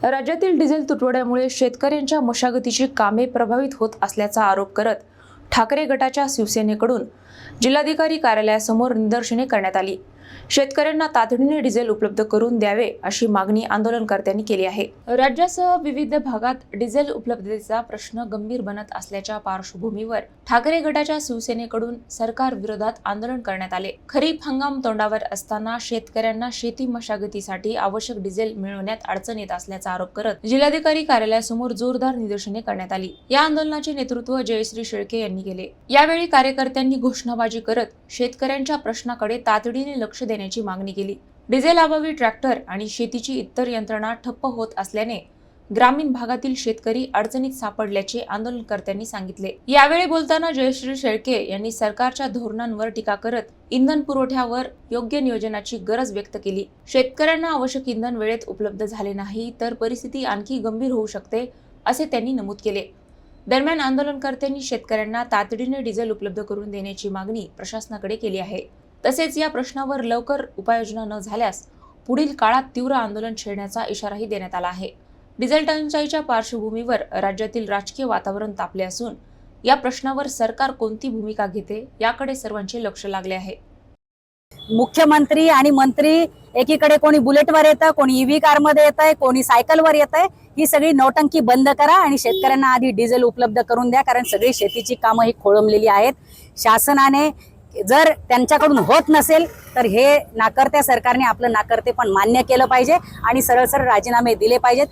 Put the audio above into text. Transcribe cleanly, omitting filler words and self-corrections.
राज्यातील डिझेल तुटवड्यामुळे शेतकऱ्यांच्या मशागतीची कामे प्रभावित होत असल्याचा आरोप करत ठाकरे गटाच्या शिवसेनेकडून जिल्हाधिकारी कार्यालयासमोर निदर्शने करण्यात आली। शेतकऱ्यांना तातडीने डिझेल उपलब्ध करून द्यावे अशी मागणी आंदोलनकर्त्यांनी केली आहे। राज्यासह विविध भागात डिझेल उपलब्धतेचा प्रश्न गंभीर बनत असल्याच्या पार्श्वभूमीवर ठाकरे गटाच्या शिवसेनेकडून सरकार विरोधात आंदोलन करण्यात आले। खरीप हंगाम तोंडावर असताना शेतकऱ्यांना शेती मशागतीसाठी आवश्यक डिझेल मिळवण्यात अडचण येत असल्याचा आरोप करत जिल्हाधिकारी कार्यालयासमोर जोरदार निदर्शने करण्यात आली। या आंदोलनाचे नेतृत्व जयश्री शेळके यांनी केले। यावेळी कार्यकर्त्यांनी घोषणाबाजी करत शेतकऱ्यांच्या प्रश्नाकडे तातडीने लक्ष देण्याची मागणी केली। डिझेल अभावी ट्रॅक्टर आणि शेतीची इतर यंत्रणा ठप्प होत असल्याने ग्रामीण भागातील शेतकरी अडचणीत सापडल्याचे आंदोलनकर्त्यांनी सांगितले। यावेळी बोलताना जयश्री शेळके यांनी सरकारच्या धोरणांवर टीका करत इंधन पुरवठ्यावर योग्य नियोजनाची गरज व्यक्त केली। शेतकऱ्यांना आवश्यक इंधन वेळेत उपलब्ध झाले नाही तर परिस्थिती आणखी गंभीर होऊ शकते असे त्यांनी नमूद केले। दरम्यान आंदोलनकर्त्यांनी शेतकऱ्यांना तातडीने डिझेल उपलब्ध करून देण्याची मागणी प्रशासनाकडे केली आहे। तसेच या प्रश्नावर लवकर उपाययोजना न झाल्यास पुढील काळात तीव्र आंदोलन छेडण्याचा इशाराही देण्यात आला आहे। डिझेल टंचाईच्या पार्श्वभूमीवर राज्यातील राजकीय वातावरण तापले असून या प्रश्नावर सरकार कोणती भूमिका घेते याकडे सर्वांचे लक्ष लागले आहे। मुख्यमंत्री आणि मंत्री एकीकडे कोणी बुलेटवर येतं, कोणी ईव्ही कारमध्ये येतंय, कोणी सायकलवर येतंय। ही सगळी नौटंकी बंद करा आणि शेतकऱ्यांना आधी डिझेल उपलब्ध करून द्या, कारण सगळी शेतीची कामं ही खोळंबलेली आहेत। शासनाने जर त्यांच्याकडून होत नसेल तर हे नाकर्त्या सरकारने आपलं नाकर्तेपण मान्य केलं पाहिजे आणि सरळ सरळ राजीनामे दिले पाहिजेत।